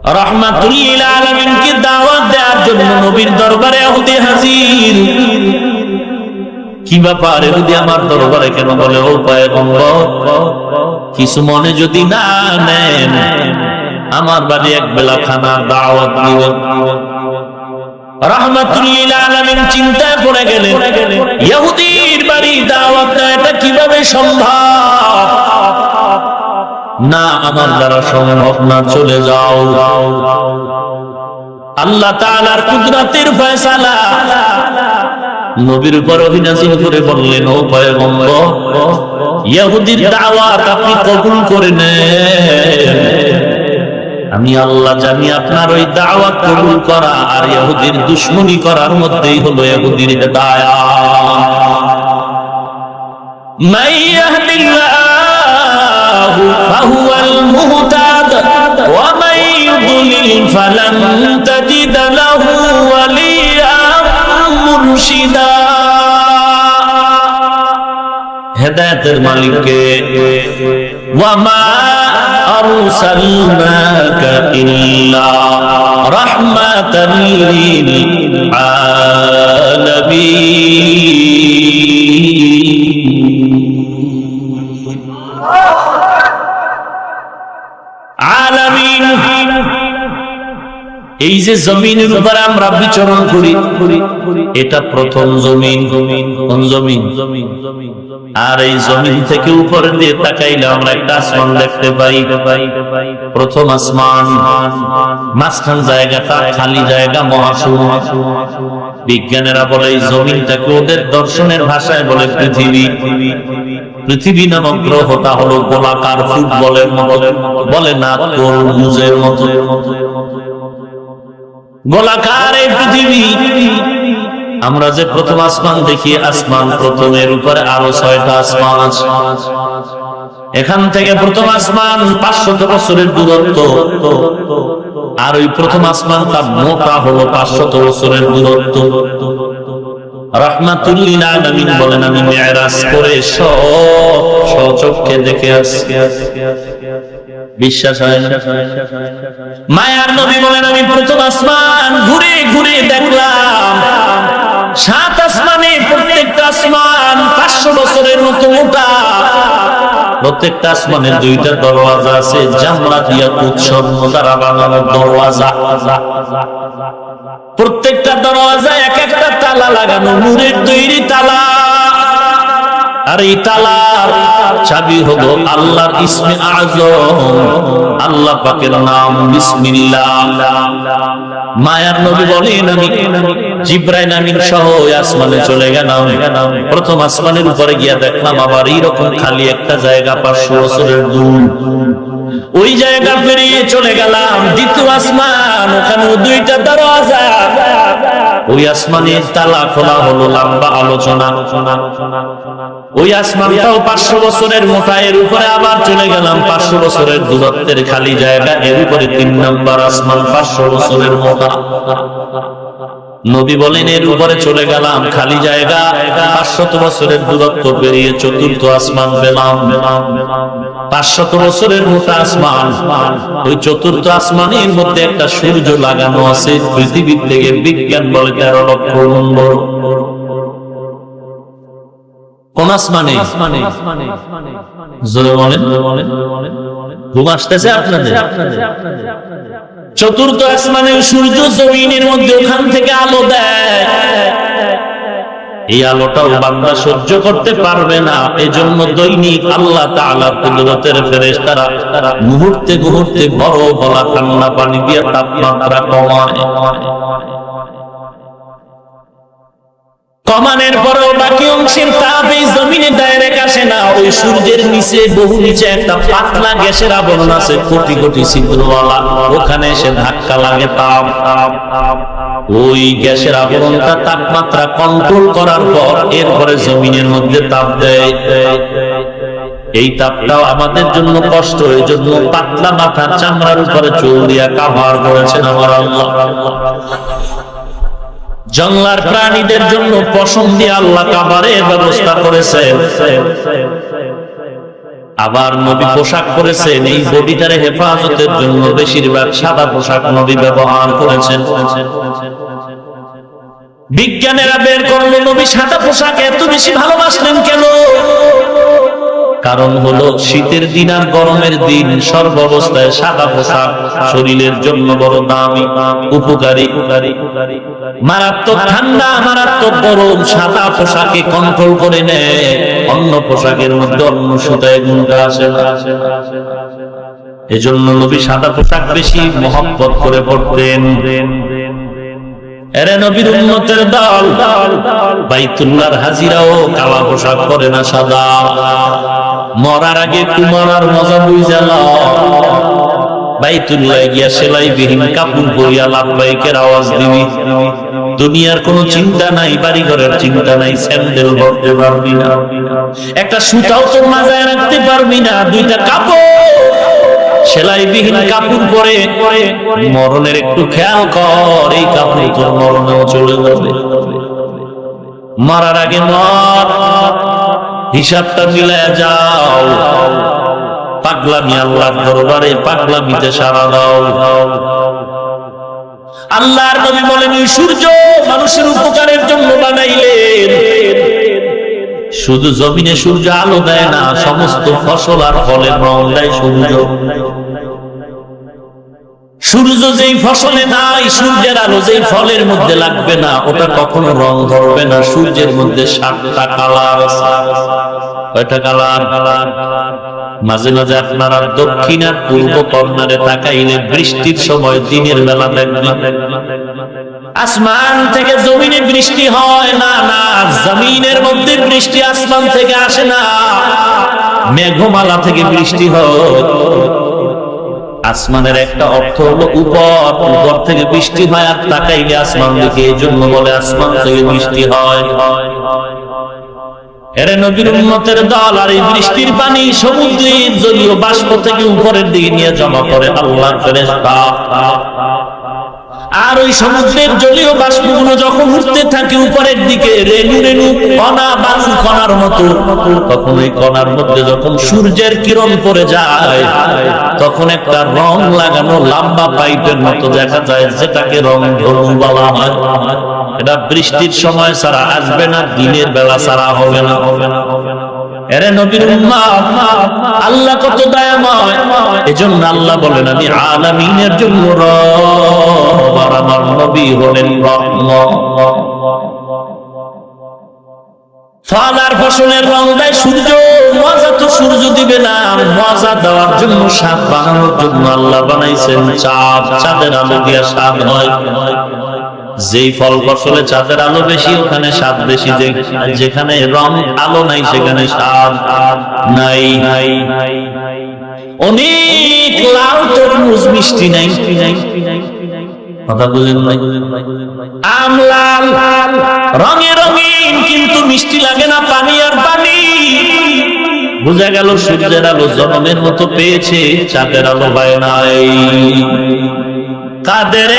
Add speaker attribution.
Speaker 1: রাহমাতুল লিল আলামিনকে দাওয়াত দেওয়ার জন্য নবীর দরবারে ইহুদি হাজির। কি ব্যাপার, ইহুদি আমার দরবারে কেন? বলে, ও পয়গম্বর, কিছু মনে যদি না নেন, আমার বাড়ি এক বেলা খানার দাওয়াত দিবেন। রাহমাতুল লিল আলামিন চিন্তায় পড়ে গেলেন, ইহুদির বাড়ি দাওয়াত দেওয়া এটা কিভাবে সম্ভব? না, আমার দ্বারা সম্ভব না, চলে যাও। আল্লাহ তাআলার কুদরতের ফয়সালা নবীর উপর অভিনাজিল করে বললেন, ও পয়গম্বর, ইহুদির দাওয়াত আপনি কবুল করে নেন। আমি আল্লাহ জানি আপনার ওই দাওয়াত কবুল করা আর ইহুদির দুশমনি করার মধ্যেই হলো ইহুদির হিদায়াত। মান ইয়াহদিল্লাহু ফাহুয়াল মুহতাদ ওয়া মান ইউদ্লিল ফালান তাজিদ লাহু ওয়ালিয়্যান মুরশিদা। হেদায়েতের মালিককে ওয়া মা আরসালনাকা ইল্লা রাহমাতাল লিল আলামিন। এই যে জমিনের উপর আমরা বিচরণ করি, এটা প্রথম জমিন। কোন জমিন? আর এই জমিন থেকে উপরে দিয়ে তাকাইলে আমরা একটা আসমান দেখতে পাই, প্রথম আসমান। মাঝখান জায়গাটা খালি জায়গা, মহাশূন্য। বিজ্ঞানীরা বলে এই জমিনটাকে ওদের দর্শনের ভাষায় বলে পৃথিবী। পৃথিবী নামক গ্রহটা হলো গোলাকার, ফুটবলের মতো, বলে না তরমুজের মতো গোলাকার এই পৃথিবী। আমরা যে প্রথম আসমান দেখি, আসমান প্রথমের উপরে আরো 6টা আসমান আছে। এখান থেকে প্রথম আসমান 500 বছরের দূরত্ব, আর ওই প্রথম আসমানটা মোটা হলো 500 বছরের দূরত্ব। রাহমাতুল লিল আলামিন বলেন, আমি মিরাজ করে সব স্বচক্ষে দেখে আসছি। বিশ্বাস হয় না? মায়ার নবী বলেন, আমি প্রথম আসমান ঘুরে ঘুরে দেখলাম। 7 আসমানে প্রত্যেকটা আসমান 500 বছরের মতো মোটা। প্রত্যেকটা আসমানের 2টা দরওয়াজা আছে, জামরাত ইয়াকুত স্বর্ণ দ্বারা বানানো দরওয়াজা। প্রত্যেকটা দরওয়াজা এক একটা তালা লাগানো, নূরের তৈরি তালা। আর এই তালার চাবি হলো আল্লাহর ইসমে আযম, আল্লাহ পাকের নাম বিসমিল্লাহ। মায়ার নবী বলেন, আমি জিবরাইল আমিন সহ আসমানে চলে গেলাম। প্রথম আসমানের উপরে গিয়া দেখলাম আবার এইরকম খালি একটা জায়গা, 500 বছরের দূর। ওই জায়গা পেরিয়ে চলে গেলাম দ্বিতীয় আসমান, ওখানে 2টা দরওয়াজা। ওই আসমানের তালা খোলা হলো, লম্বা আলোচনা। ওই আসমানটাও 500 বছরের মোটা। এর উপরে আবার চলে গেলাম 500 বছরের দূরত্বের খালি জায়গা। এর উপরে 3 নম্বর আসমান 500 বছরের মোটা। নবী বলেন, এর উপরে চলে গেলাম খালি জায়গা, 500 বছরের দূরত্ব পেরিয়ে 4র্থ আসমান পেলাম। 500 বছরের মোটা আসমান। ওই 4র্থ আসমানের মধ্যে একটা সূর্য লাগানো আছে, পৃথিবীর থেকে বিজ্ঞান বলে 13 লক্ষ গুণ বড়। কোন আসমানে? জোরে বলেন, ঘুম আসতেছে আপনাদের? 4র্থ আসমানে সূর্য জমিনের মধ্যে, ওখান থেকে আলো দেয়। এই আলোটাও বান্দা সহ্য করতে পারবে না। এজন্য দৈনিক আল্লাহ তাআলার কুদরতের ফেরেশতারা মুহূর্তে মুহূর্তে বড় গলা ঠান্ডা পানি দিয়ে তাপমাত্রা কমায়। কমানের পরেও বাকি অংশের তাপ এই জমিনে ডাইরেক্ট আসে না। ওই সূর্যের নিচে, বহু নিচে একটা পাতলা গ্যাসের আবরণ আছে, কোটি কোটি ছিদ্রওয়ালা। ওখানে এসে ধাক্কা লাগে তাপ। ওই গ্যাসের আবরণটা তাপমাত্রা কন্ট্রোল করার পর এরপরে জমিনের মধ্যে তাপ দেয়। এই তাপটাও আমাদের জন্য কষ্ট, এই জন্য পাতলা মাথার চামড়ার উপরে চুল দিয়া কাভার করেছেন আমার আল্লাহ। জঙ্গলার প্রাণীদের জন্য পশম দিয়ে আল্লাহ কাভারের ব্যবস্থা করেছেন। আবার নবী পোশাক পরেছেন এই বডিটারে হেফাজতের জন্য বেশিরভাগ সাদা পোশাক নবী ব্যবহার করেছেন। বিজ্ঞানীরা বের করলো নবী সাদা পোশাক এত বেশি ভালোবাসলেন কেন? কারণ হলো শীতের দিন আর গরমের দিন সর্বাবস্থায় সাদা পোশাক শরীরের জন্য বড় দামি, উপকারী। মারাত্মক ঠান্ডা, মারাত্মক গরম সাদা পোশাকে কন্ট্রোল করে নেয়, অন্য পোশাকের মধ্যে অন্য সুতায় গুণটা আসে না। এজন্য নবী সাদা পোশাক বেশি মহব্বত করে পড়তেন। এরে নবীর উম্মতের দল, বাইতুল্লাহর হাজিরাও কালা পোশাক পরে না, সাদা। মরার আগে একটু মরার মজা বুঝা লও। বাইতুল্লাহ গিয়া সেলাই বিহীন কাপড় পরিয়া লাব্বাইকের আওয়াজ দিবি। দুনিয়ার কোনো চিন্তা নাই, বাড়ি ঘরের চিন্তা নাই, স্যান্ডেল পরতে পারবি না, একটা সুতাও তোর মাজায় রাখতে পারবি না, দুইটা কাপড় সেলাই বিহীন কাপড় পরে মরণের একটু খেয়াল কর, এই কাপড় তোর মরণেও চলে যাবে। মরার আগে মর, হিসাবটা মিলায়া যাও। পাগলামি আল্লাহর দরবারে পাগলামিতে সারা দাও। আল্লাহর নবী বলেন সূর্য মানুষের উপকারের জন্য বানাইলেন। শুধু জমিনে সূর্য আলো দেয় না, সমস্ত ফসল আর ফলের রং দেয় সূর্য। সূর্য যেই ফসলে নাই, সূর্যের আলো যেই ফলের মধ্যে লাগবে না, ওটা কখনো রং ধরবে না। সূর্যের মধ্যে 7টা কালার আছে। কয়টা কালার? মাঝে মাঝে আপনারা দক্ষিণ আর পূর্ব কর্নারে তাকাইলে বৃষ্টির সময় দিনের বেলা দেখবেন আসমান থেকে জমিনে বৃষ্টি হয় না। না, জমিনের মধ্যে বৃষ্টি আসমান থেকে আসে না, মেঘমালা থেকে বৃষ্টি হয়। আসমানের একটা অর্থ হলো উপর থেকে বৃষ্টি হয়, আর তাকাইলে আসমান দেখে, এই জন্য বলে আসমান থেকে বৃষ্টি হয়। এরে নবীর উম্মতের দল, আর এই বৃষ্টির পানি সমুদ্রের জলীয় বাষ্প থেকে উপরের দিকে নিয়ে জমা করে আল্লাহর ফেরেশতা। আর ওই সমুদ্রের জলীয় বাষ্পগুলো যখন উঠতে থাকে উপরের দিকে, রেণু রেণু কণা, বালুর কণার মতো, তখন ওই কণার মধ্যে যখন সূর্যের কিরণ পড়ে যায়, তখন একটা রং লাগানো লম্বা পাইপের মতো দেখা যায়, যেটাকে রং ধনু বলা হয়। এটা বৃষ্টির সময় ছাড়া আসবে না, দিনের বেলা ছাড়া হবে না। এরে নবীর উম্মত, আল্লাহ কত দয়াময়। এজন্য আল্লাহ বলেন আমি আলামিনের জন্য রব, আর আমার নবী হলেন রহমত। ফল আর ফসলের রং দেয় সূর্য। মজা তো সূর্য দিবে না, মজা দেওয়ার জন্য, স্বাদ বানানোর জন্য আল্লাহ বানাইছেন চাঁদ। চাঁদের আলো দিয়া স্বাদ হয়। যেই ফল ফসলে চাঁদের আলো বেশি, ওখানে স্বাদ বেশি। যেখানে রং আলো নাই, সেখানে স্বাদ নাই। অনেক লাল তরমুজ মিষ্টি নাই, কথা বুঝেন নাই? আম লাল রঙে রঙিন, কিন্তু মিষ্টি লাগে না, পানি আর পানি। বুঝা গেল সূর্যের আলো জনমের মতো পেয়েছে, চাঁদের আলো পায় নাই। কাদের